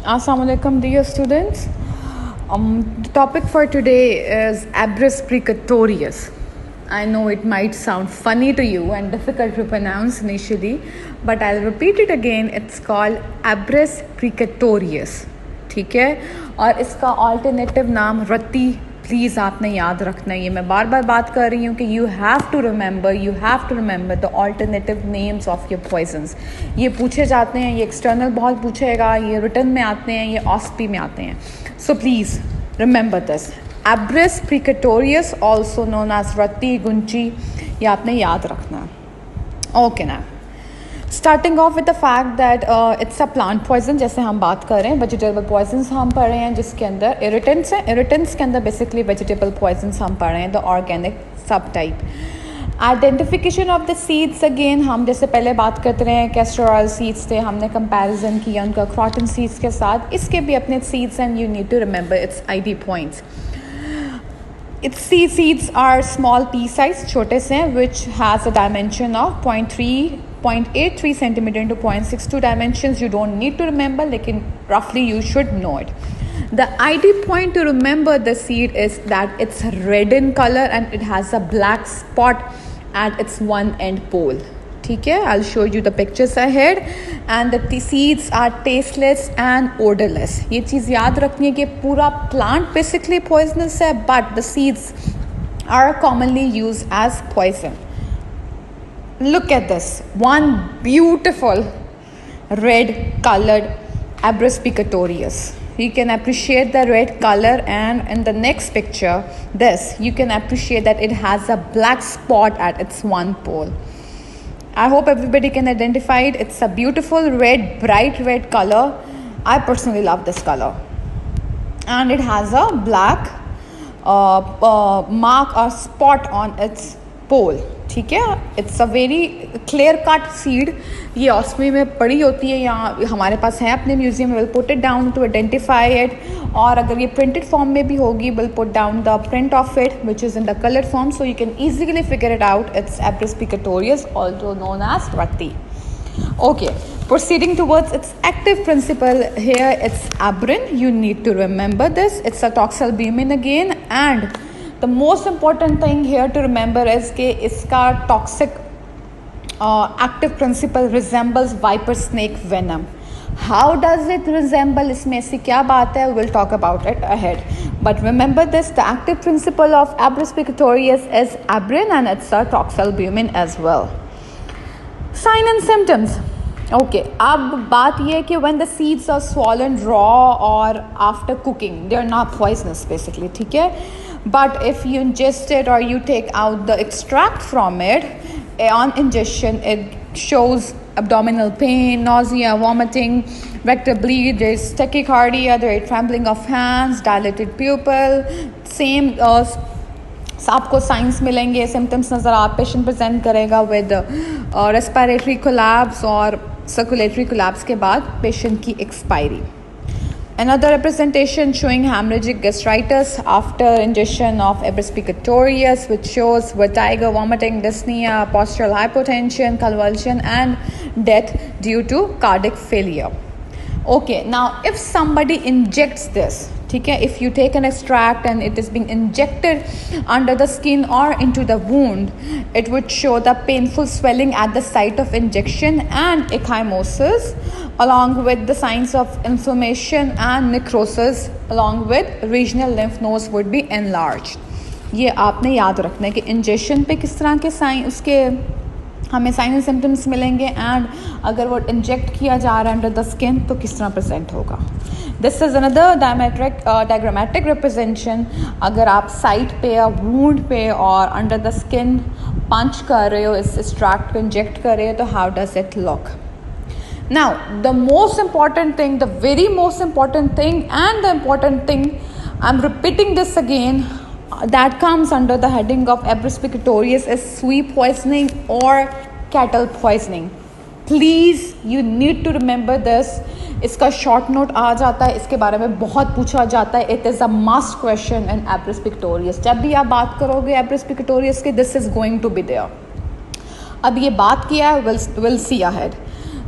Assalamualaikum dear students. The topic for today is Abrus precatorious. I know it might sound funny to you and difficult to pronounce initially, but I'll repeat it again. It's called Abrus precatorious. ठीक है, और इसका alternative नाम रत्ती please आपने याद रखना है. ये मैं बार बार बात कर रही हूँ कि you have to remember the alternative names of your poisons. ये पूछे जाते हैं, ये एक्सटर्नल बहुत पूछेगा, ये रिटर्न में आते हैं, ये ऑस्पी में आते हैं. So please remember this. Abrus precatorius also known as ratti gunchi, ये आपने याद रखना है. ओके ना, starting off with the fact that it's a plant poison. जैसे हम बात कर रहे हैं वेजिटेबल पॉइजन्स हम पढ़ रहे हैं जिसके अंदर इरिटेंट्स हैं. इरिटेंट्स के अंदर बेसिकली वेजिटेबल पॉइजन्स हम पढ़ रहे हैं, द ऑर्गेनिक सब type. Identification of the seeds, again हम जैसे पहले बात करते रहे हैं कैस्टर ऑयल सीड्स थे, हमने कंपैरिजन किया उनका क्रॉटन सीड्स के साथ. इसके भी अपने seeds and you need to remember its ID points. Its seeds are small pea size, छोटे से हैं, which has a dimension of 0.83 centimeter into 0.62 dimensions. You don't need to remember, लेकिन roughly you should know it. The ID point to remember the seed is that it's red in color and it has a black spot at its one end pole. ठीक है, I'll show you the pictures ahead. And the seeds are tasteless and odorless. ये चीज़ याद रखनी है कि पूरा plant basically poisonous है, but the seeds are commonly used as poison. Look at this, one beautiful red colored Abrus precatorious. You can appreciate the red color, and in the next picture, this you can appreciate that it has a black spot at its one pole. I hope everybody can identify it. It's a beautiful red, bright red color. I personally love this color. And it has a black mark or spot on its pole. ठीक है, it's a very clear cut seed. ये ऑस्मी में पड़ी होती है, यहाँ हमारे पास है अपने म्यूजियम में. Will put it down to identify it. और अगर ये प्रिंटेड फॉर्म में भी होगी, will put down the print of it which is in the coloured form, so you can easily figure it out. It's Abrus precatorius, also known as ratti. Okay, proceeding towards its active principle, here it's abrin. You need to remember this. It's a toxalbumin again, and the most important thing here to remember is कि इसका toxic active principle resembles viper snake venom. How does it resemble? इसमें ऐसी क्या बात है? We'll talk about it ahead. But remember this: the active principle of Abrus precatorius is abrin, and it's a toxalbumin as well. Sign and symptoms. Okay, अब बात ये है कि when the seeds are swollen raw or after cooking, they are not poisonous basically. ठीक है, but if you ingest it or you take out the extract from it, on ingestion it shows abdominal pain, nausea, vomiting, rectal bleed, there is tachycardia, there is trembling of hands, dilated pupil. Same आपको science मिलेंगे, symptoms नज़र आप patient present करेगा with respiratory collapse और circulatory collapse के बाद patient की expiry. Another representation showing hemorrhagic gastritis after ingestion of Abrus precatorius, which shows vertigo, vomiting, dyspnea, postural hypotension, convulsion, and death due to cardiac failure. Okay, now if somebody injects this, ठीक है, if you take an extract and it is being injected under the skin or into the wound, it would show the painful swelling at the site of injection and ecchymosis, along with the signs of inflammation and necrosis, along with regional lymph nodes would be enlarged. ये आपने याद रखना है कि injection पे किस तरह के साइन उसके हमें साइन एंड सिम्टम्स मिलेंगे, एंड अगर वो इंजेक्ट किया जा रहा है अंडर द स्किन तो किस तरह प्रेजेंट होगा. This is another diagrammatic representation. अगर आप साइट पे या वूंड पे और अंडर द स्किन पंच कर रहे हो, इस एक्सट्रैक्ट को इंजेक्ट कर रहे हो, तो how does it look. Now, the most important thing, the very most important thing, and the important thing, I'm repeating this again, that comes under the heading of Abrus precatorius is sweep poisoning or cattle poisoning. Please, you need to remember this. इसका short note आ जाता है, इसके बारे में बहुत पूछा जाता है. It is a must question in Abrus precatorius. जब भी आप बात करोगे Abrus precatorius के, this is going to be there. अब ये बात किया है, we'll see ahead.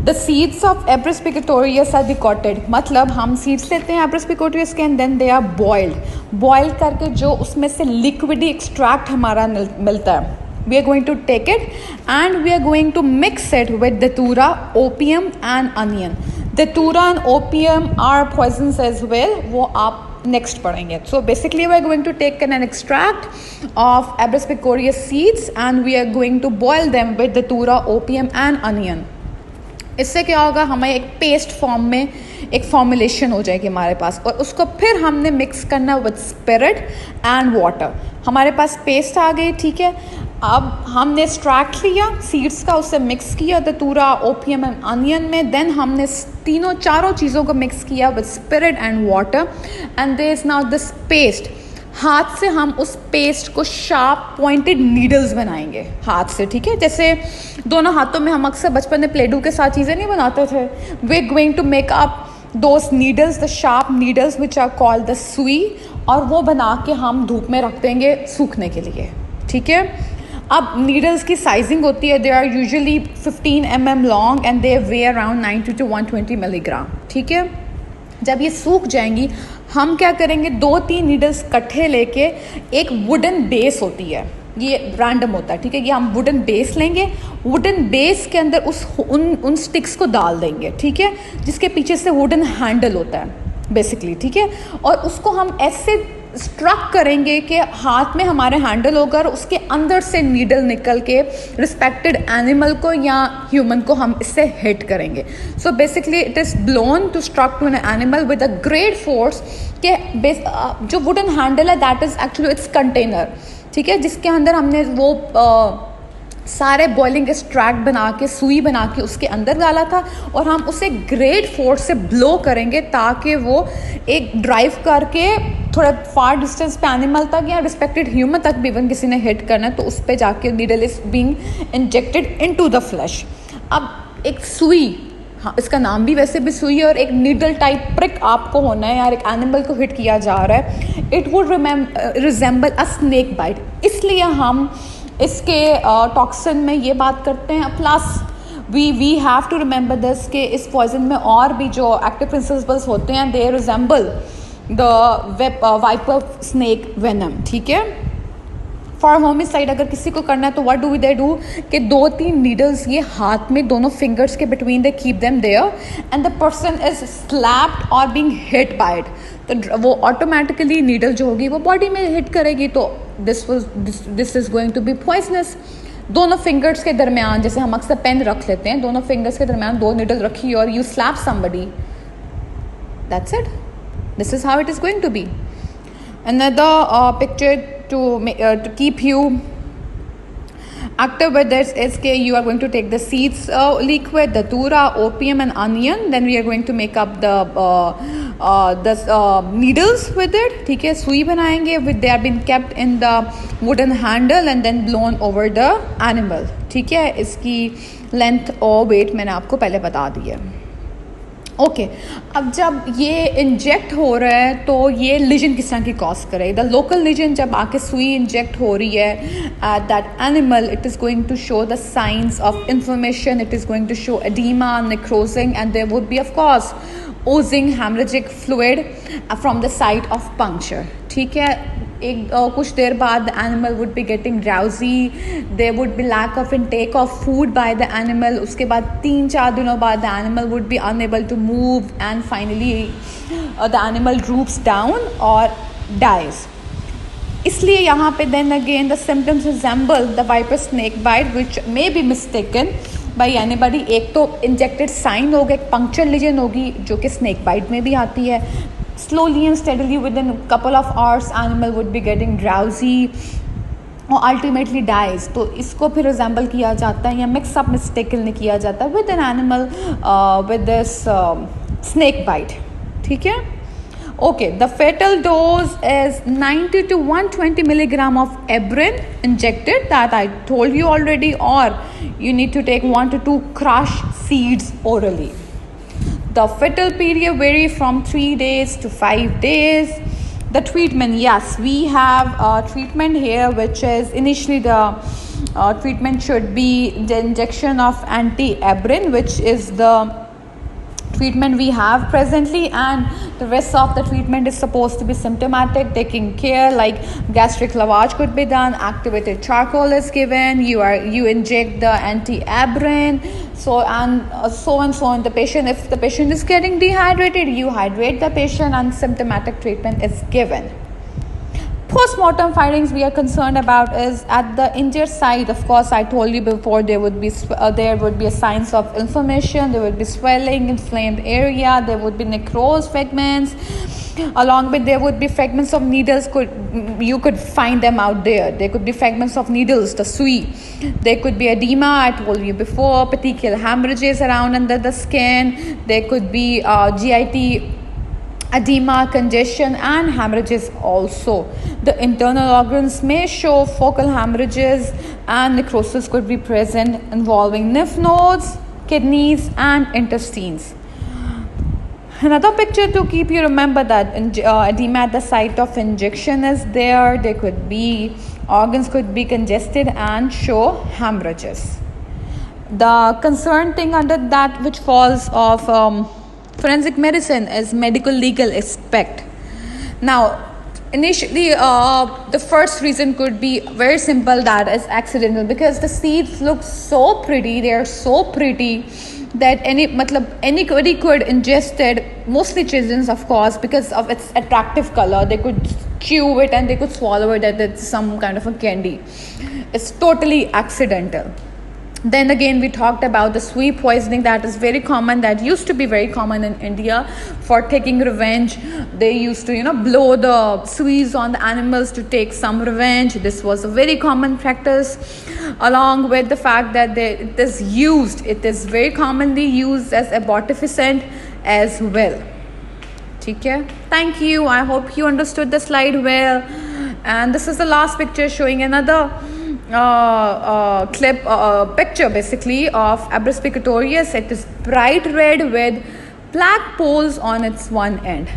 The seeds of Abrus precatorious are decocted, मतलब हम सीड्स लेते हैं एब्रस precatorious के and then they are boiled करके जो उसमें से लिक्विडी एक्सट्रैक्ट हमारा मिलता है, we are going to take it and we are going to mix it with datura, opium and onion. datura and opium are poisons as well, वो आप next पढ़ेंगे. So basically we are going to take an extract of Abrus precatorious seeds and we are going to boil them with datura, opium and onion. इससे क्या होगा, हमें एक paste form में एक फॉर्मुलेशन हो जाएगी हमारे पास, और उसको फिर हमने मिक्स करना विद स्पिरिट एंड वाटर. हमारे पास पेस्ट आ गई, ठीक है. अब हमने एक्सट्रैक्ट लिया सीड्स का, उससे मिक्स किया datura, opium एंड अनियन में, देन हमने चारों चीज़ों को मिक्स किया with spirit and water and there is now this paste. हाथ से हम उस पेस्ट को शार्प पॉइंटेड नीडल्स बनाएंगे हाथ से, ठीक है. जैसे दोनों हाथों में हम अक्सर बचपन में प्लेडू के साथ चीज़ें नहीं बनाते थे. We are going to make up those needles, the sharp needles which are called the sui, और वो बना के हम धूप में रख देंगे सूखने के लिए, ठीक है. अब नीडल्स की साइजिंग होती है, they are usually 15 mm long and they weigh around 90 to 120 milligram, ठीक है. जब ये सूख जाएंगी हम क्या करेंगे, 2-3 नीडल्स इकट्ठे लेके एक वुडन बेस होती है, ये रैंडम होता है, ठीक है. ये हम वुडन बेस लेंगे, वुडन बेस के अंदर उन स्टिक्स को डाल देंगे, ठीक है, जिसके पीछे से वुडन हैंडल होता है बेसिकली, ठीक है. और उसको हम ऐसे स्ट्रक करेंगे कि हाथ में हमारे हैंडल होगा और उसके अंदर से नीडल निकल के रिस्पेक्टेड एनिमल को या ह्यूमन को हम इससे हिट करेंगे. So basically it is blown to struck to an animal with a great force के जो वुडन हैंडल है that is actually its container, ठीक है, जिसके अंदर हमने वो सारे बॉइलिंग एक्सट्रैक्ट बना के सुई बना के उसके अंदर डाला था, और हम उसे ग्रेट फोर्स से ब्लो करेंगे ताकि वो एक ड्राइव करके थोड़ा फार डिस्टेंस पे एनिमल तक या रिस्पेक्टेड ह्यूमन तक भी इवन किसी ने हिट करना है तो उस पर जाके needle is being injected into the flash. अब एक सुई, हाँ इसका नाम भी वैसे भी सुई है, और एक नीडल टाइप प्रिक आपको होना है यार, एक एनिमल को हिट किया जा रहा है. It would resemble a snake bite, इसलिए हम इसके टॉक्सिन में ये बात करते हैं. Plus we have to remember this कि इस पॉइजन में और भी जो एक्टिव प्रिंसिपल्स होते हैं, they resemble the viper snake venom, ठीक है. फॉर होमिसाइड अगर किसी को करना है तो व्हाट डू दे डू कि 2-3 नीडल्स ये हाथ में दोनों फिंगर्स के between they keep them there and the person is slapped और बीइंग हिट बाय इट, तो वो ऑटोमेटिकली नीडल जो होगी वो बॉडी में हिट करेगी, तो this is going to be poisonous. दोनों फिंगर्स के दरमियान, जैसे हम अक्सर पेन रख लेते हैं, दोनों फिंगर्स के दरमियान 2 नीडल रखी और you slap somebody, that's it. This is how it is going to be. Another picture to keep you active with this is that you are going to take the seeds liquid, the datura, opium and onion. Then we are going to make up the needles with it. ठीक है, सुई बनाएंगे with they have been kept in the wooden handle and then blown over the animal. ठीक है, इसकी length और wait मैंने आपको पहले बता दी है. ओके अब जब ये इंजेक्ट हो रहा है तो ये लीजन किस तरह की कॉज करे. द लोकल लीजन जब आके सुई इंजेक्ट हो रही है at that animal, it is going to show the signs of inflammation, it is going to show oedema, necrosing and there would be of course oozing haemorrhagic fluid from the site of puncture. ठीक है, एक कुछ देर बाद animal would be getting drowsy, there would be lack of intake of food by the animal. उसके बाद 3-4 दिनों बाद the animal would be unable to move and finally the animal droops down और डाइज. इसलिए यहाँ पे then again the symptoms resemble the viper snake bite which may be mistaken by anybody. एक तो इंजेक्टेड साइन होगा, एक puncture legion होगी जो कि स्नेक बाइट में भी आती है. Slowly and steadily within a couple of hours animal would be getting drowsy or ultimately dies. तो इसको फिर resemble किया जाता है या mix up mistakenly किया जाता है with an animal with this snake bite. ठीक है. Okay, the fatal dose is 90 to 120 milligram of Abrus injected that I told you already, or you need to take 1 to 2 crush seeds orally. The fetal period vary from 3 days to 5 days. The treatment, yes, we have a treatment here which is initially the treatment should be the injection of anti-Abrus, which is the treatment we have presently, and the rest of the treatment is supposed to be symptomatic, taking care, like gastric lavage could be done, activated charcoal is given, you inject the anti-Abrus, so on the patient. If the patient is getting dehydrated, you hydrate the patient, and symptomatic treatment is given. Post-mortem findings we are concerned about is at the injured site. Of course, I told you before, there would be a signs of inflammation, there would be swelling, inflamed area, there would be necrosed fragments, along with there would be fragments of needles. You could find them out there. There could be fragments of needles, the suey. There could be edema, I told you before, petechial hemorrhages around under the skin. There could be GIT edema, congestion, and hemorrhages also. The internal organs may show focal hemorrhages, and necrosis could be present involving lymph nodes, kidneys, and intestines. Another picture to keep you remember that edema at the site of injection is there. There could be organs could be congested and show hemorrhages. The concerned thing under that which falls of forensic medicine is medical legal aspect. Now, initially, the first reason could be very simple, that is accidental, because the seeds look so pretty. They are so pretty that anybody could ingest it. Mostly children, of course, because of its attractive color. They could chew it and they could swallow it as it's some kind of a candy. It's totally accidental. Then again, we talked about the suey poisoning that is very common, that used to be very common in India. For taking revenge, they used to blow the sueys on the animals to take some revenge. This was a very common practice, along with the fact that it is very commonly used as abortifacient as well. Okay? Thank you. I hope you understood the slide well. And this is the last picture showing another picture basically of Abrus precatorious. It is bright red with black poles on its one end.